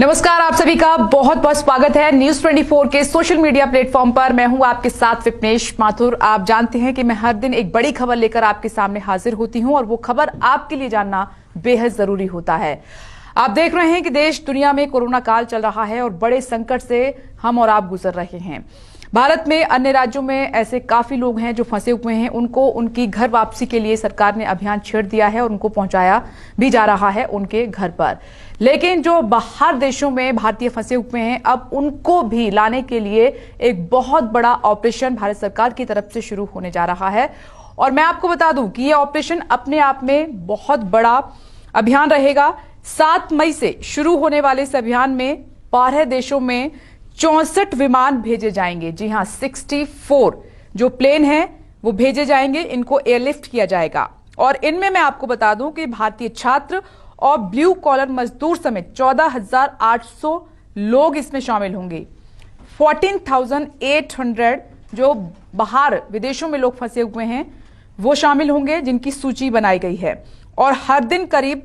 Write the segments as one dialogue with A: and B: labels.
A: नमस्कार, आप सभी का बहुत बहुत स्वागत है न्यूज 24 के सोशल मीडिया प्लेटफॉर्म पर। मैं हूं आपके साथ विपनेश माथुर। आप जानते हैं कि मैं हर दिन एक बड़ी खबर लेकर आपके सामने हाजिर होती हूं और वो खबर आपके लिए जानना बेहद जरूरी होता है। आप देख रहे हैं कि देश दुनिया में कोरोना काल चल रहा है और बड़े संकट से हम और आप गुजर रहे हैं। भारत में अन्य राज्यों में ऐसे काफी लोग हैं जो फंसे हुए हैं। उनको उनकी घर वापसी के लिए सरकार ने अभियान छेड़ दिया है और उनको पहुंचाया भी जा रहा है उनके घर पर। लेकिन जो बाहर देशों में भारतीय फंसे हुए हैं, अब उनको भी लाने के लिए एक बहुत बड़ा ऑपरेशन भारत सरकार की तरफ से शुरू होने जा रहा है। और मैं आपको बता दूं कि यह ऑपरेशन अपने आप में बहुत बड़ा अभियान रहेगा। 7 मई से शुरू होने वाले इस अभियान में 12 देशों में 64 विमान भेजे जाएंगे। जी हां, 64 जो प्लेन हैं वो भेजे जाएंगे। इनको एयरलिफ्ट किया जाएगा और इनमें मैं आपको बता दूं कि भारतीय छात्र और ब्लू कॉलर मजदूर समेत 14,800 लोग इसमें शामिल होंगे। 14,800 जो बाहर विदेशों में लोग फंसे हुए हैं वो शामिल होंगे, जिनकी सूची बनाई गई है। और हर दिन करीब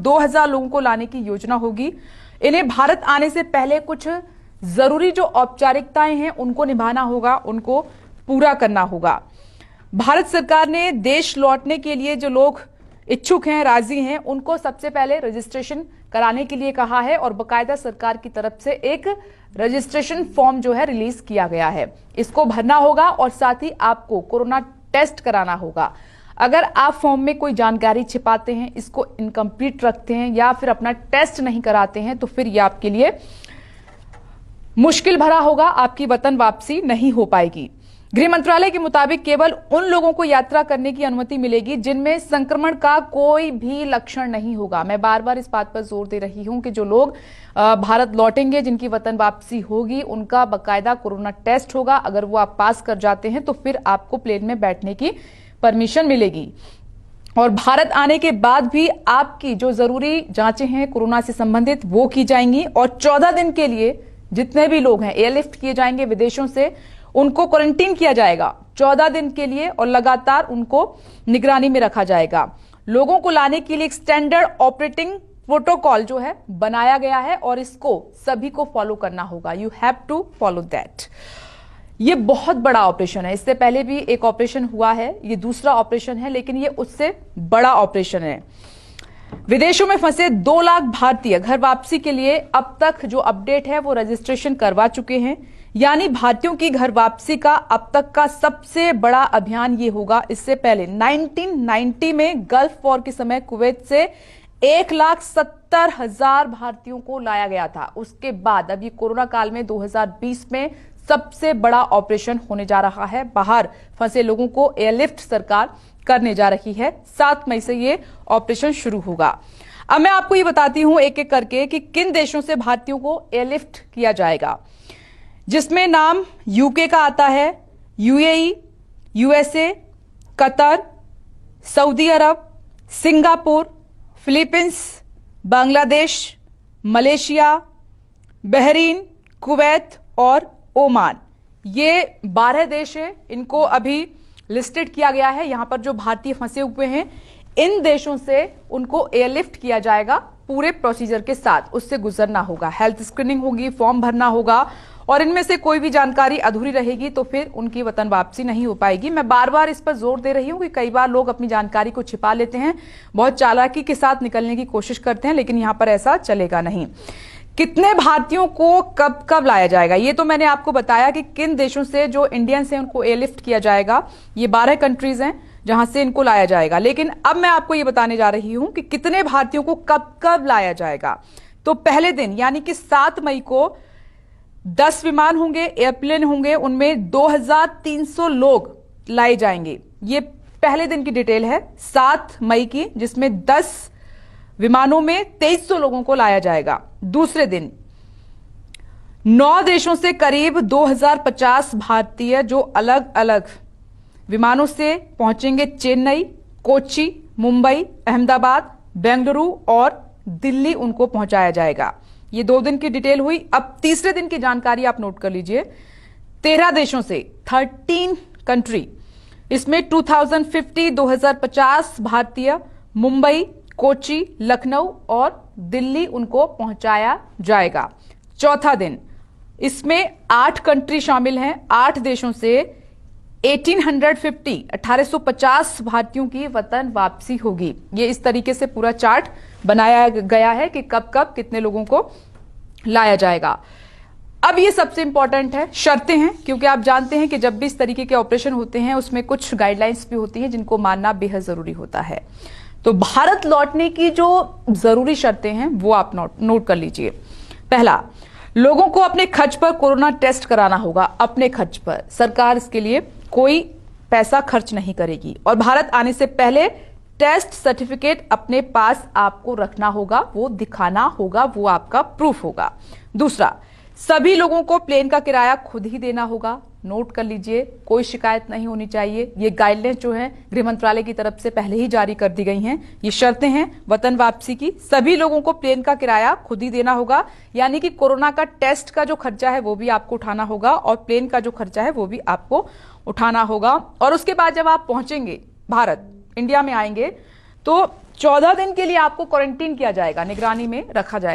A: 2,000 लोगों को लाने की योजना होगी। इन्हें भारत आने से पहले कुछ जरूरी जो औपचारिकताएं हैं उनको निभाना होगा, उनको पूरा करना होगा। भारत सरकार ने देश लौटने के लिए जो लोग इच्छुक हैं, राजी हैं, उनको सबसे पहले रजिस्ट्रेशन कराने के लिए कहा है और बकायदा सरकार की तरफ से एक रजिस्ट्रेशन फॉर्म जो है रिलीज किया गया है। इसको भरना होगा और साथ ही आपको कोरोना टेस्ट कराना होगा। अगर आप फॉर्म में कोई जानकारी छिपाते हैं, इसको इनकम्प्लीट रखते हैं या फिर अपना टेस्ट नहीं कराते हैं, तो फिर यह आपके लिए मुश्किल भरा होगा, आपकी वतन वापसी नहीं हो पाएगी। गृह मंत्रालय के मुताबिक केवल उन लोगों को यात्रा करने की अनुमति मिलेगी जिनमें संक्रमण का कोई भी लक्षण नहीं होगा। मैं बार बार इस बात पर जोर दे रही हूं कि जो लोग भारत लौटेंगे, जिनकी वतन वापसी होगी, उनका बकायदा कोरोना टेस्ट होगा। अगर वो आप पास कर जाते हैं तो फिर आपको प्लेन में बैठने की परमिशन मिलेगी। और भारत आने के बाद भी आपकी जो जरूरी जांचें हैं कोरोना से संबंधित वो की जाएंगी। और 14 दिन के लिए जितने भी लोग हैं एयरलिफ्ट किए जाएंगे विदेशों से, उनको क्वारंटीन किया जाएगा 14 दिन के लिए और लगातार उनको निगरानी में रखा जाएगा। लोगों को लाने के लिए एक स्टैंडर्ड ऑपरेटिंग प्रोटोकॉल जो है बनाया गया है और इसको सभी को फॉलो करना होगा। You have to follow that. ये बहुत बड़ा ऑपरेशन है। इससे पहले भी एक ऑपरेशन हुआ है, ये दूसरा ऑपरेशन है, लेकिन ये उससे बड़ा ऑपरेशन है। विदेशों में फंसे 2 लाख भारतीय घर वापसी के लिए अब तक जो अपडेट है वो रजिस्ट्रेशन करवा चुके हैं। यानी भारतीयों की घर वापसी का अब तक का सबसे बड़ा अभियान ये होगा। इससे पहले 1990 में गल्फ वॉर के समय कुवैत से 1,70,000 भारतीयों को लाया गया था। उसके बाद अब ये कोरोना काल में 2020 में सबसे बड़ा ऑपरेशन होने जा रहा है। बाहर फंसे लोगों को एयरलिफ्ट सरकार करने जा रही है। 7 मई से ये ऑपरेशन शुरू होगा। अब मैं आपको ये बताती हूं एक एक करके कि किन देशों से भारतीयों को एयरलिफ्ट किया जाएगा, जिसमें नाम यूके का आता है, UAE, USA, Qatar, Saudi Arab, Singapore, Philippines, Bangladesh, Malaysia, Bahrain, Kuwait और ओमान। ये 12 देश हैं, इनको अभी लिस्टेड किया गया है। यहां पर जो भारतीय फंसे हुए हैं, इन देशों से उनको एयरलिफ्ट किया जाएगा पूरे प्रोसीजर के साथ। उससे गुजरना होगा, हेल्थ स्क्रीनिंग होगी, फॉर्म भरना होगा और इनमें से कोई भी जानकारी अधूरी रहेगी तो फिर उनकी वतन वापसी नहीं हो पाएगी। मैं बार बार इस पर जोर दे रही हूं कि कई बार लोग अपनी जानकारी को छिपा लेते हैं, बहुत चालाकी के साथ निकलने की कोशिश करते हैं, लेकिन यहां पर ऐसा चलेगा नहीं। कितने भारतीयों को कब कब लाया जाएगा, ये तो मैंने आपको बताया कि किन देशों से जो इंडियंस हैं उनको एयरलिफ्ट किया जाएगा। ये 12 कंट्रीज हैं जहां से इनको लाया जाएगा। लेकिन अब मैं आपको ये बताने जा रही हूं कि कितने भारतीयों को कब कब लाया जाएगा। तो पहले दिन यानी कि 7 मई को 10 विमान होंगे, एयरप्लेन होंगे, उनमें 2,300 लोग लाए जाएंगे। ये पहले दिन की डिटेल है 7 मई की, जिसमें 10 विमानों में 2300 लोगों को लाया जाएगा। दूसरे दिन 9 देशों से करीब 2,050 भारतीय जो अलग अलग विमानों से पहुंचेंगे। चेन्नई, कोच्चि, मुंबई, अहमदाबाद, बेंगलुरु और दिल्ली उनको पहुंचाया जाएगा। ये 2 दिन की डिटेल हुई। अब तीसरे दिन की जानकारी आप नोट कर लीजिए। 13 देशों से 13 कंट्री, इसमें 2050 भारतीय मुंबई, कोच्चि, लखनऊ और दिल्ली उनको पहुंचाया जाएगा। चौथा दिन, इसमें 8 कंट्री शामिल हैं। 8 देशों से 1850 भारतीयों की वतन वापसी होगी। ये इस तरीके से पूरा चार्ट बनाया गया है कि कब कब कितने लोगों को लाया जाएगा। अब ये सबसे इंपॉर्टेंट है, शर्तें हैं, क्योंकि आप जानते हैं कि जब भी इस तरीके के ऑपरेशन होते हैं उसमें कुछ गाइडलाइंस भी होती हैं जिनको मानना बेहद जरूरी होता है। तो भारत लौटने की जो जरूरी शर्तें हैं वो आप नोट कर लीजिए। पहला, लोगों को अपने खर्च पर कोरोना टेस्ट कराना होगा। अपने खर्च पर, सरकार इसके लिए कोई पैसा खर्च नहीं करेगी। और भारत आने से पहले टेस्ट सर्टिफिकेट अपने पास आपको रखना होगा, वो दिखाना होगा, वो आपका प्रूफ होगा। दूसरा, सभी लोगों को प्लेन का किराया खुद ही देना होगा। नोट कर लीजिए, कोई शिकायत नहीं होनी चाहिए। ये गाइडलाइंस जो है गृह मंत्रालय की तरफ से पहले ही जारी कर दी गई हैं। ये शर्तें हैं वतन वापसी की। सभी लोगों को प्लेन का किराया खुद ही देना होगा, यानी कि कोरोना का टेस्ट का जो खर्चा है वो भी आपको उठाना होगा और प्लेन का जो खर्चा है वो भी आपको उठाना होगा। और उसके बाद जब आप पहुंचेंगे भारत, इंडिया में आएंगे, तो 14 दिन के लिए आपको क्वारंटीन किया जाएगा, निगरानी में रखा जाएगा।